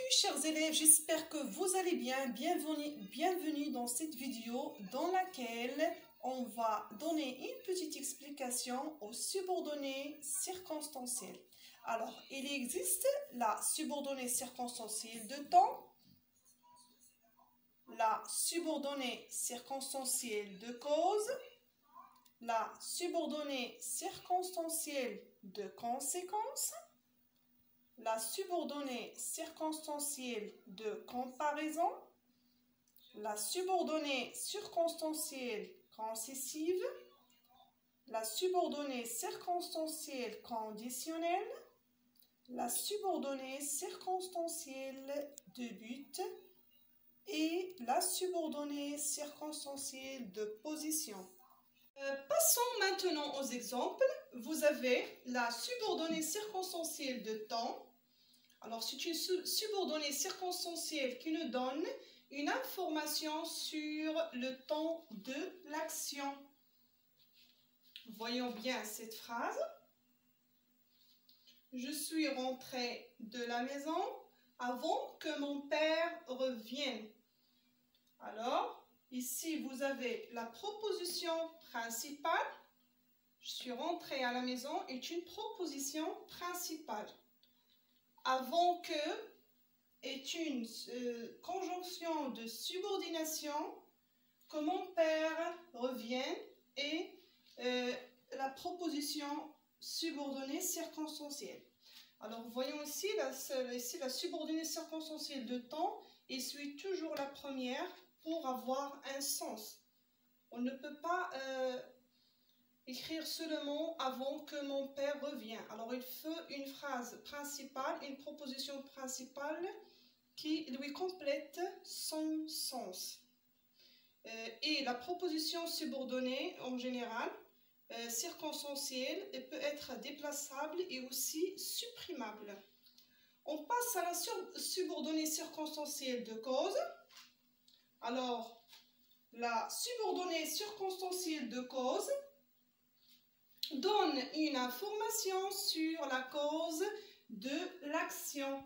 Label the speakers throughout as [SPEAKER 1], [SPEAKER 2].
[SPEAKER 1] chers élèves, j'espère que vous allez bien. Bienvenue dans cette vidéo dans laquelle on va donner une petite explication aux subordonnées circonstancielles. Alors, il existe la subordonnée circonstancielle de temps, la subordonnée circonstancielle de cause, la subordonnée circonstancielle de conséquence, la subordonnée circonstancielle de comparaison, la subordonnée circonstancielle concessive, la subordonnée circonstancielle conditionnelle, la subordonnée circonstancielle de but et la subordonnée circonstancielle de position. Passons maintenant aux exemples. Vous avez la subordonnée circonstancielle de temps. Alors, c'est une subordonnée circonstancielle qui nous donne une information sur le temps de l'action. Voyons bien cette phrase. Je suis rentrée de la maison avant que mon père revienne. Alors, ici, vous avez la proposition principale. Je suis rentrée à la maison est une proposition principale. Avant que est une conjonction de subordination, que mon père revienne et la proposition subordonnée circonstancielle. Alors voyons ici la subordonnée circonstancielle de temps et suit toujours la première pour avoir un sens. On ne peut pas écrire seulement avant que mon père revienne. Alors il faut une phrase principale, une proposition principale qui lui complète son sens. Et la proposition subordonnée en général, circonstancielle, elle peut être déplaçable et aussi supprimable. On passe à la subordonnée circonstancielle de cause. Alors, la subordonnée circonstancielle de cause donne une information sur la cause de l'action.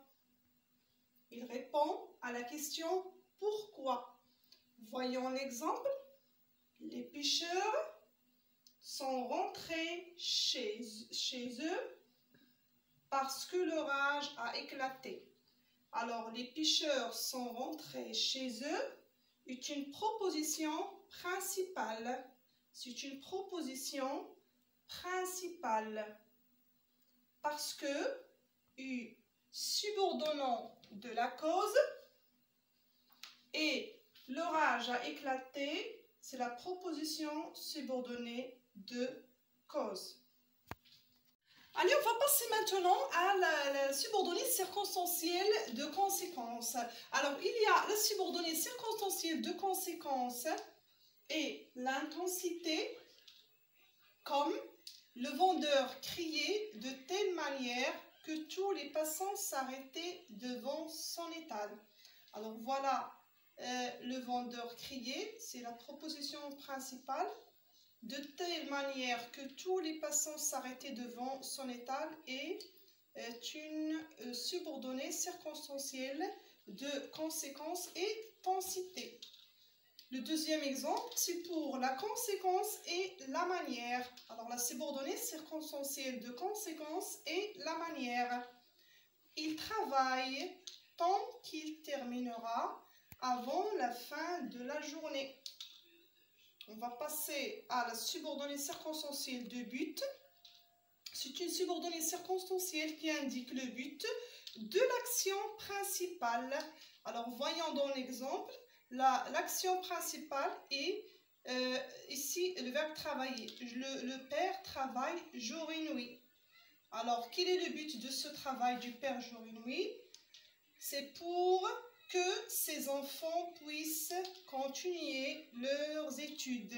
[SPEAKER 1] Il répond à la question « Pourquoi ?» Voyons l'exemple. Les pêcheurs sont rentrés chez eux parce que l'orage a éclaté. Alors, les pêcheurs sont rentrés chez eux est une proposition principale. C'est une proposition principale parce que subordonnant de la cause et l'orage a éclaté, c'est la proposition subordonnée de cause. Allez, on va passer maintenant à la subordonnée circonstancielle de conséquence. Alors, il y a la subordonnée circonstancielle de conséquence et l'intensité comme le vendeur criait de telle manière que tous les passants s'arrêtaient devant son étal. Alors voilà, le vendeur criait, c'est la proposition principale. De telle manière que tous les passants s'arrêtaient devant son étal est une subordonnée circonstancielle de conséquence et intensité. Le deuxième exemple, c'est pour la conséquence et la manière. Alors, la subordonnée circonstancielle de conséquence et la manière. Il travaille tant qu'il terminera avant la fin de la journée. On va passer à la subordonnée circonstancielle de but. C'est une subordonnée circonstancielle qui indique le but de l'action principale. Alors, voyons dans l'exemple. L'action principale est ici le verbe travailler. Le père travaille jour et nuit. Alors, quel est le but de ce travail du père jour et nuit? C'est pour que ses enfants puissent continuer leurs études.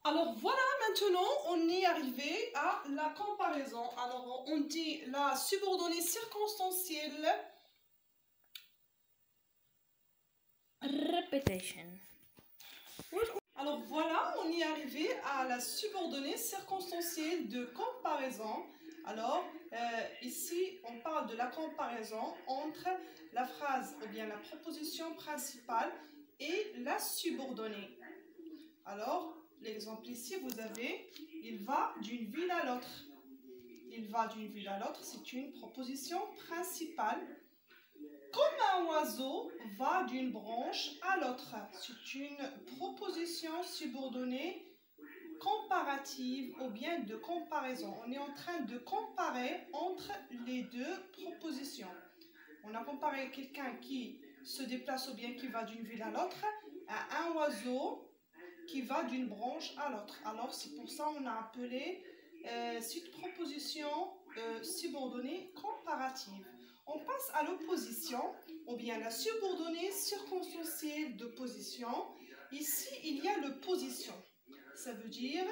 [SPEAKER 1] Alors voilà, maintenant on est arrivé à la comparaison. Alors on dit la subordonnée circonstancielle.
[SPEAKER 2] Repetition.
[SPEAKER 1] Alors voilà, on est arrivé à la subordonnée circonstancielle de comparaison. Alors, ici, on parle de la comparaison entre la phrase ou bien la proposition principale et la subordonnée. Alors, l'exemple ici, vous avez, il va d'une ville à l'autre. Il va d'une ville à l'autre, c'est une proposition principale. Comme un oiseau va d'une branche à l'autre, c'est une proposition subordonnée comparative ou bien de comparaison. On est en train de comparer entre les deux propositions. On a comparé quelqu'un qui se déplace ou bien qui va d'une ville à l'autre à un oiseau qui va d'une branche à l'autre. Alors c'est pour ça qu'on a appelé cette proposition subordonnée comparative. On passe à l'opposition ou bien la subordonnée circonstancielle d'opposition. Ici, il y a l'opposition. Ça veut dire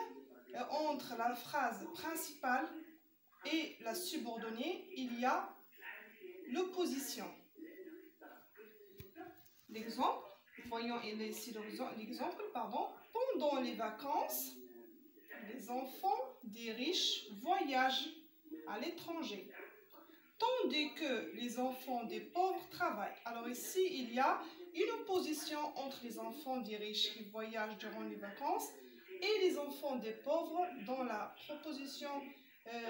[SPEAKER 1] entre la phrase principale et la subordonnée, il y a l'opposition. L'exemple, voyons ici l'exemple, pendant les vacances, les enfants des riches voyagent à l'étranger, tandis que les enfants des pauvres travaillent. Alors ici, il y a une opposition entre les enfants des riches qui voyagent durant les vacances et les enfants des pauvres dans la proposition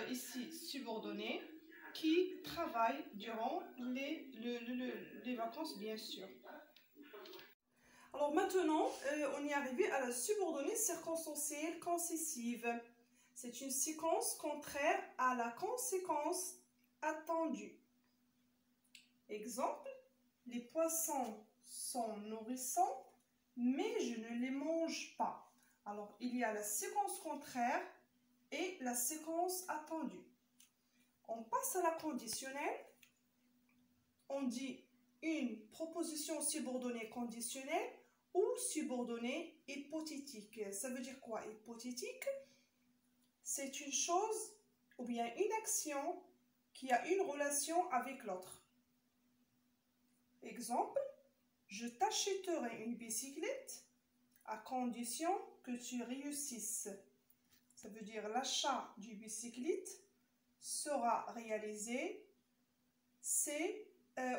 [SPEAKER 1] ici subordonnée qui travaillent durant les vacances, bien sûr. Alors maintenant, on est arrivé à la subordonnée circonstancielle concessive. C'est une séquence contraire à la conséquence attendue. Exemple, les poissons sont nourrissants, mais je ne les mange pas. Alors, il y a la séquence contraire et la séquence attendue. On passe à la conditionnelle. On dit une proposition subordonnée conditionnelle ou subordonnée hypothétique. Ça veut dire quoi, hypothétique? C'est une chose ou bien une action qui a une relation avec l'autre. Exemple, je t'achèterai une bicyclette à condition que tu réussisses. Ça veut dire l'achat du bicyclette sera réalisé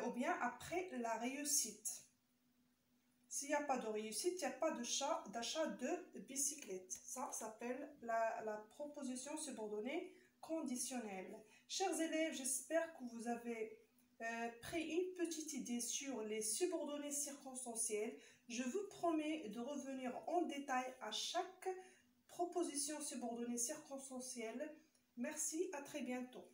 [SPEAKER 1] ou bien après la réussite. S'il n'y a pas de réussite, il n'y a pas d'achat de bicyclette. Ça s'appelle la proposition subordonnée conditionnelle. Chers élèves, j'espère que vous avez pris une petite idée sur les subordonnées circonstancielles. Je vous promets de revenir en détail à chaque proposition subordonnée circonstancielle. Merci, à très bientôt.